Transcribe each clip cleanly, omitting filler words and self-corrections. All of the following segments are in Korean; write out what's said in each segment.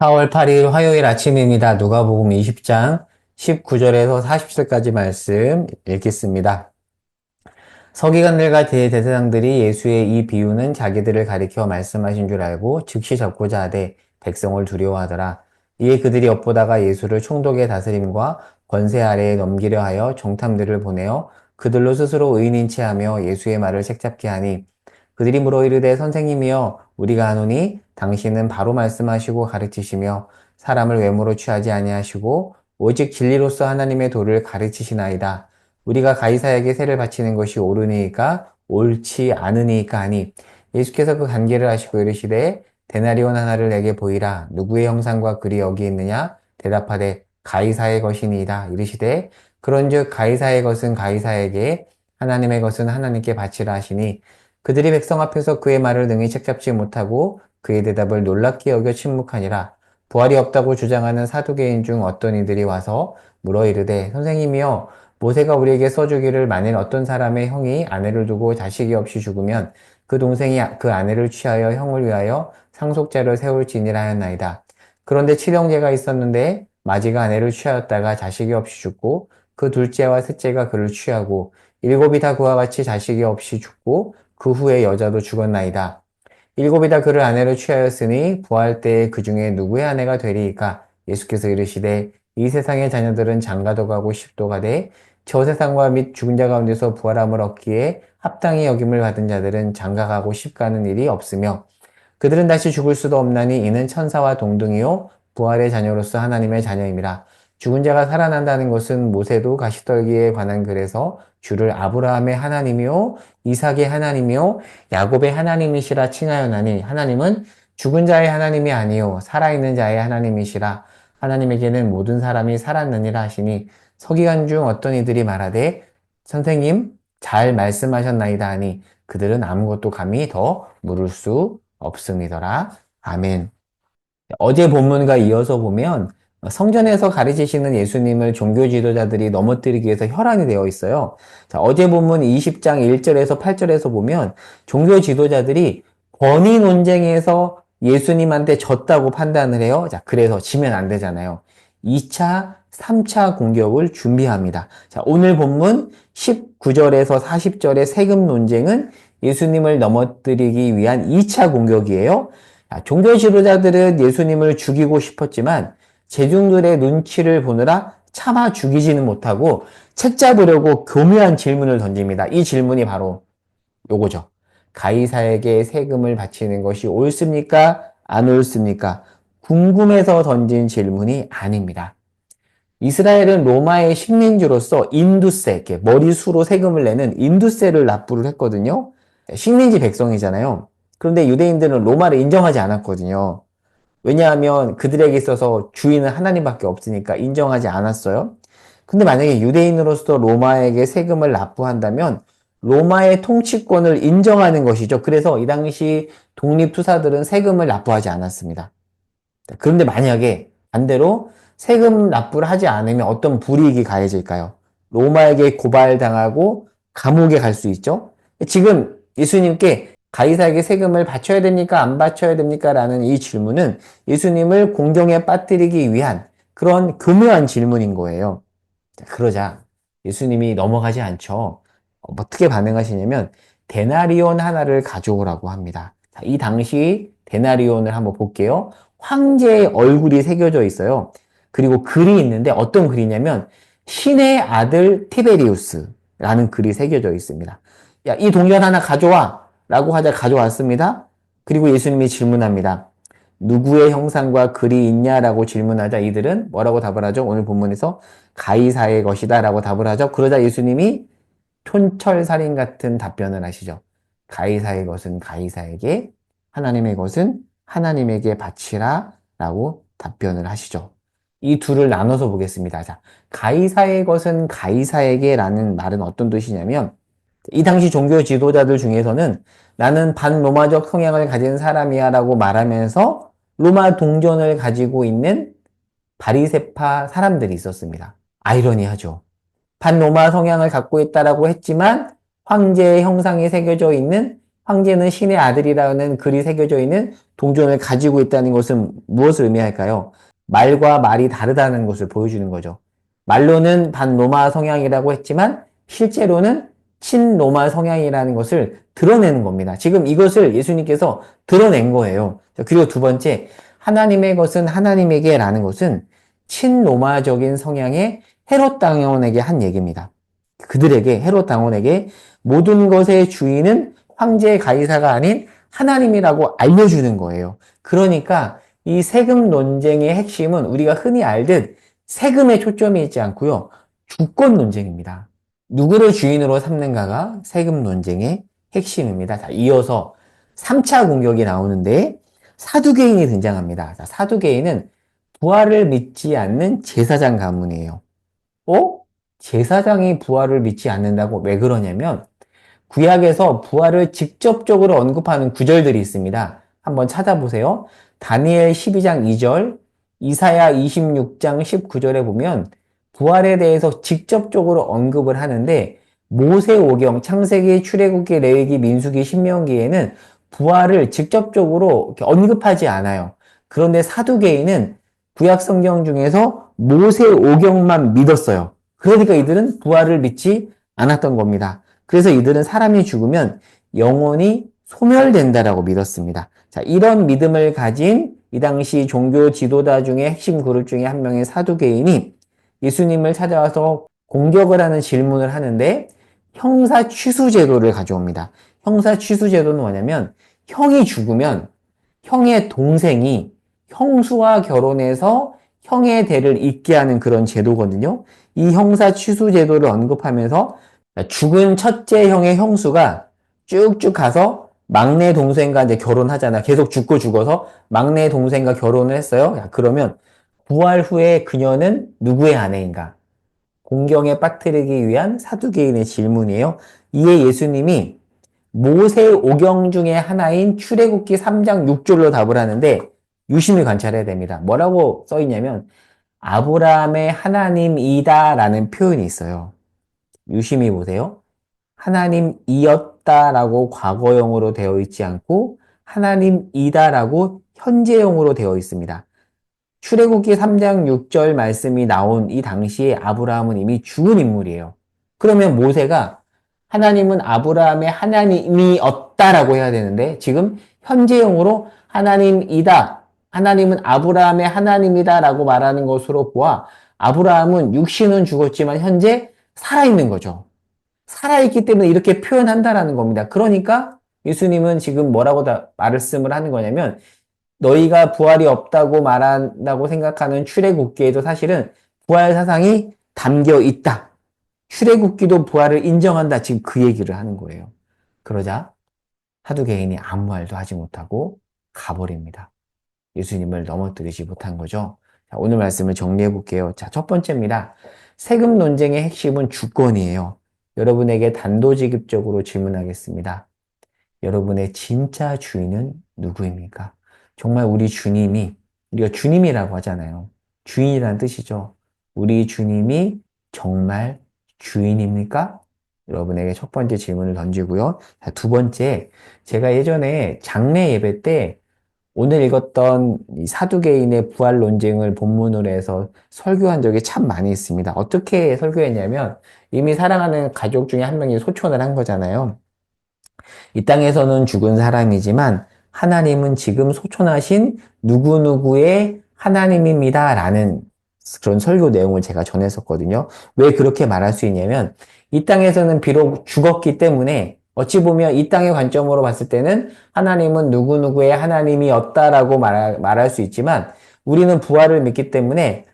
4월 8일 화요일 아침입니다. 누가복음 20장 19절에서 40절까지 말씀 읽겠습니다. 서기관들과 대제사장들이 예수의 이 비유는 자기들을 가리켜 말씀하신 줄 알고 즉시 적고자 하되 백성을 두려워하더라. 이에 그들이 엿보다가 예수를 총독의 다스림과 권세 아래에 넘기려 하여 정탐들을 보내어 그들로 스스로 의인인 체하며 예수의 말을 책잡게 하니 그들이 물어 이르되 선생님이여 우리가 아노니 당신은 바로 말씀하시고 가르치시며 사람을 외모로 취하지 아니하시고 오직 진리로서 하나님의 도를 가르치시나이다. 우리가 가이사에게 세를 바치는 것이 옳으니까 옳지 않으니까 하니 예수께서 그 관계를 하시고 이르시되 데나리온 하나를 내게 보이라. 누구의 형상과 글이 여기 있느냐? 대답하되 가이사의 것이니이다. 이르시되 그런즉 가이사의 것은 가이사에게 하나님의 것은 하나님께 바치라 하시니 그들이 백성 앞에서 그의 말을 능히 책잡지 못하고 그의 대답을 놀랍게 여겨 침묵하니라. 부활이 없다고 주장하는 사두개인 중 어떤 이들이 와서 물어 이르되 선생님이여 모세가 우리에게 써주기를 만일 어떤 사람의 형이 아내를 두고 자식이 없이 죽으면 그 동생이 그 아내를 취하여 형을 위하여 상속자를 세울지니라 하였나이다. 그런데 칠형제가 있었는데 마지가 아내를 취하였다가 자식이 없이 죽고 그 둘째와 셋째가 그를 취하고 일곱이 다 그와 같이 자식이 없이 죽고 그 후에 여자도 죽었나이다. 일곱이 다 그를 아내로 취하였으니 부활 때에 그 중에 누구의 아내가 되리이까? 예수께서 이르시되 이 세상의 자녀들은 장가도 가고 십도 가되 저 세상과 및 죽은 자 가운데서 부활함을 얻기에 합당히 여김을 받은 자들은 장가가고 십가는 일이 없으며 그들은 다시 죽을 수도 없나니 이는 천사와 동등이요 부활의 자녀로서 하나님의 자녀임이라. 죽은 자가 살아난다는 것은 모세도 가시떨기에 관한 글에서 주를 아브라함의 하나님이요 이삭의 하나님이요 야곱의 하나님이시라 칭하였나니 하나님은 죽은 자의 하나님이 아니요 살아있는 자의 하나님이시라. 하나님에게는 모든 사람이 살았느니라 하시니 서기관 중 어떤 이들이 말하되 선생님 잘 말씀하셨나이다 하니 그들은 아무것도 감히 더 물을 수 없음이더라. 아멘. 어제 본문과 이어서 보면 성전에서 가르치시는 예수님을 종교 지도자들이 넘어뜨리기 위해서 혈안이 되어 있어요. 자, 어제 본문 20장 1절에서 8절에서 보면 종교 지도자들이 권위 논쟁에서 예수님한테 졌다고 판단을 해요. 자, 그래서 지면 안 되잖아요. 2차, 3차 공격을 준비합니다. 자, 오늘 본문 19절에서 40절의 세금 논쟁은 예수님을 넘어뜨리기 위한 2차 공격이에요. 종교 지도자들은 예수님을 죽이고 싶었지만 제중들의 눈치를 보느라 차마 죽이지는 못하고 책 잡으려고 교묘한 질문을 던집니다. 이 질문이 바로 요거죠. 가이사에게 세금을 바치는 것이 옳습니까? 안 옳습니까? 궁금해서 던진 질문이 아닙니다. 이스라엘은 로마의 식민지로서 인두세, 이렇게 머리수로 세금을 내는 인두세를 납부를 했거든요. 식민지 백성이잖아요. 그런데 유대인들은 로마를 인정하지 않았거든요. 왜냐하면 그들에게 있어서 주인은 하나님밖에 없으니까 인정하지 않았어요. 근데 만약에 유대인으로서 로마에게 세금을 납부한다면 로마의 통치권을 인정하는 것이죠. 그래서 이 당시 독립투사들은 세금을 납부하지 않았습니다. 그런데 만약에 반대로 세금 납부를 하지 않으면 어떤 불이익이 가해질까요? 로마에게 고발당하고 감옥에 갈 수 있죠? 지금 예수님께 가이사에게 세금을 바쳐야 됩니까? 안 바쳐야 됩니까? 라는 이 질문은 예수님을 공경에 빠뜨리기 위한 그런 교묘한 질문인 거예요. 그러자 예수님이 넘어가지 않죠. 어떻게 반응하시냐면 데나리온 하나를 가져오라고 합니다. 이 당시 데나리온을 한번 볼게요. 황제의 얼굴이 새겨져 있어요. 그리고 글이 있는데 어떤 글이냐면 신의 아들 티베리우스라는 글이 새겨져 있습니다. 야, 이 동전 하나 가져와 라고 하자 가져왔습니다. 그리고 예수님이 질문합니다. 누구의 형상과 글이 있냐라고 질문하자 이들은 뭐라고 답을 하죠? 오늘 본문에서 가이사의 것이다 라고 답을 하죠. 그러자 예수님이 촌철살인 같은 답변을 하시죠. 가이사의 것은 가이사에게, 하나님의 것은 하나님에게 바치라 라고 답변을 하시죠. 이 둘을 나눠서 보겠습니다. 자, 가이사의 것은 가이사에게 라는 말은 어떤 뜻이냐면 이 당시 종교 지도자들 중에서는 나는 반로마적 성향을 가진 사람이야 라고 말하면서 로마 동전을 가지고 있는 바리새파 사람들이 있었습니다. 아이러니하죠. 반로마 성향을 갖고 있다라고 했지만 황제의 형상이 새겨져 있는 황제는 신의 아들이라는 글이 새겨져 있는 동전을 가지고 있다는 것은 무엇을 의미할까요? 말과 말이 다르다는 것을 보여주는 거죠. 말로는 반로마 성향이라고 했지만 실제로는 친로마 성향이라는 것을 드러내는 겁니다. 지금 이것을 예수님께서 드러낸 거예요. 그리고 두 번째, 하나님의 것은 하나님에게 라는 것은 친로마적인 성향의 헤롯 당원에게 한 얘기입니다. 그들에게, 헤롯 당원에게 모든 것의 주인은 황제 가이사가 아닌 하나님이라고 알려주는 거예요. 그러니까 이 세금 논쟁의 핵심은 우리가 흔히 알듯 세금에 초점이 있지 않고요. 주권 논쟁입니다. 누구를 주인으로 삼는가가 세금 논쟁의 핵심입니다. 자, 이어서 3차 공격이 나오는데 사두개인이 등장합니다. 자, 사두개인은 부활을 믿지 않는 제사장 가문이에요. 어? 제사장이 부활을 믿지 않는다고 왜 그러냐면 구약에서 부활을 직접적으로 언급하는 구절들이 있습니다. 한번 찾아보세요. 다니엘 12장 2절, 이사야 26장 19절에 보면 부활에 대해서 직접적으로 언급을 하는데 모세오경, 창세기, 출애굽기, 레위기, 민수기, 신명기에는 부활을 직접적으로 언급하지 않아요. 그런데 사두개인은 구약 성경 중에서 모세오경만 믿었어요. 그러니까 이들은 부활을 믿지 않았던 겁니다. 그래서 이들은 사람이 죽으면 영혼이 소멸된다라고 믿었습니다. 자, 이런 믿음을 가진 이 당시 종교 지도자 중에 핵심 그룹 중에 한 명의 사두개인이 예수님을 찾아와서 공격을 하는 질문을 하는데 형사 취수 제도를 가져옵니다. 형사 취수 제도는 뭐냐면 형이 죽으면 형의 동생이 형수와 결혼해서 형의 대를 잇게 하는 그런 제도거든요. 이 형사 취수 제도를 언급하면서 죽은 첫째 형의 형수가 쭉쭉 가서 막내 동생과 이제 결혼하잖아. 계속 죽고 죽어서 막내 동생과 결혼을 했어요. 야, 그러면 부활 후에 그녀는 누구의 아내인가? 공경에 빠뜨리기 위한 사두개인의 질문이에요. 이에 예수님이 모세 오경 중에 하나인 출애굽기 3장 6절로 답을 하는데 유심히 관찰해야 됩니다. 뭐라고 써 있냐면 아브라함의 하나님이다라는 표현이 있어요. 유심히 보세요. 하나님이었다라고 과거형으로 되어 있지 않고 하나님이다라고 현재형으로 되어 있습니다. 출애굽기 3장 6절 말씀이 나온 이 당시에 아브라함은 이미 죽은 인물이에요. 그러면 모세가 하나님은 아브라함의 하나님이었다라고 해야 되는데 지금 현재형으로 하나님이다. 하나님은 아브라함의 하나님이다라고 말하는 것으로 보아 아브라함은 육신은 죽었지만 현재 살아있는 거죠. 살아있기 때문에 이렇게 표현한다라는 겁니다. 그러니까 예수님은 지금 뭐라고 말씀을 하는 거냐면 너희가 부활이 없다고 말한다고 생각하는 출애굽기에도 사실은 부활 사상이 담겨 있다. 출애굽기도 부활을 인정한다. 지금 그 얘기를 하는 거예요. 그러자 사두개인이 아무 말도 하지 못하고 가버립니다. 예수님을 넘어뜨리지 못한 거죠. 자, 오늘 말씀을 정리해 볼게요. 자, 첫 번째입니다. 세금 논쟁의 핵심은 주권이에요. 여러분에게 단도직입적으로 질문하겠습니다. 여러분의 진짜 주인은 누구입니까? 정말 우리 주님이, 우리가 주님이라고 하잖아요. 주인이라는 뜻이죠. 우리 주님이 정말 주인입니까? 여러분에게 첫 번째 질문을 던지고요. 자, 두 번째, 제가 예전에 장례 예배 때 오늘 읽었던 이 사두개인의 부활 논쟁을 본문으로 해서 설교한 적이 참 많이 있습니다. 어떻게 설교했냐면 이미 사랑하는 가족 중에 한 명이 소천을 한 거잖아요. 이 땅에서는 죽은 사람이지만 하나님은 지금 소천하신 누구누구의 하나님입니다. 라는 그런 설교 내용을 제가 전했었거든요. 왜 그렇게 말할 수 있냐면 이 땅에서는 비록 죽었기 때문에 어찌 보면 이 땅의 관점으로 봤을 때는 하나님은 누구누구의 하나님이었다라고 말할 수 있지만 우리는 부활을 믿기 때문에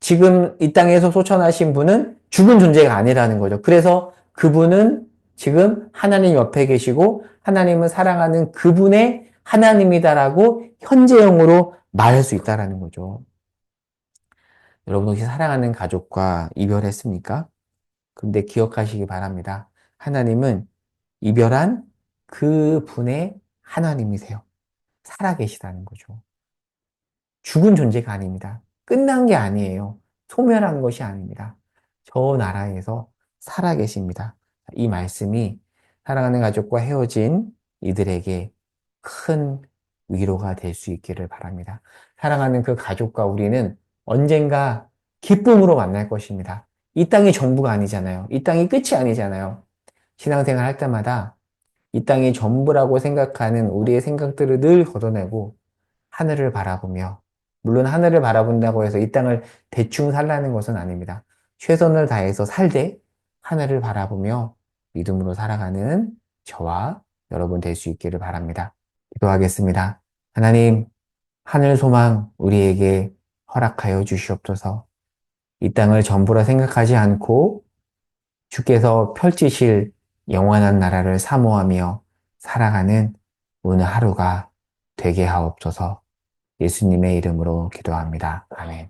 지금 이 땅에서 소천하신 분은 죽은 존재가 아니라는 거죠. 그래서 그분은 지금 하나님 옆에 계시고 하나님은 사랑하는 그분의 하나님이다라고 현재형으로 말할 수 있다라는 거죠. 여러분 혹시 사랑하는 가족과 이별했습니까? 근데 기억하시기 바랍니다. 하나님은 이별한 그분의 하나님이세요. 살아계시다는 거죠. 죽은 존재가 아닙니다. 끝난 게 아니에요. 소멸한 것이 아닙니다. 저 나라에서 살아계십니다. 이 말씀이 사랑하는 가족과 헤어진 이들에게 큰 위로가 될 수 있기를 바랍니다. 사랑하는 그 가족과 우리는 언젠가 기쁨으로 만날 것입니다. 이 땅이 전부가 아니잖아요. 이 땅이 끝이 아니잖아요. 신앙생활 할 때마다 이 땅이 전부라고 생각하는 우리의 생각들을 늘 걷어내고 하늘을 바라보며, 물론 하늘을 바라본다고 해서 이 땅을 대충 살라는 것은 아닙니다. 최선을 다해서 살되 하늘을 바라보며 믿음으로 살아가는 저와 여러분 될 수 있기를 바랍니다. 기도하겠습니다. 하나님, 하늘 소망 우리에게 허락하여 주시옵소서. 이 땅을 전부라 생각하지 않고 주께서 펼치실 영원한 나라를 사모하며 살아가는 오늘 하루가 되게 하옵소서. 예수님의 이름으로 기도합니다. 아멘.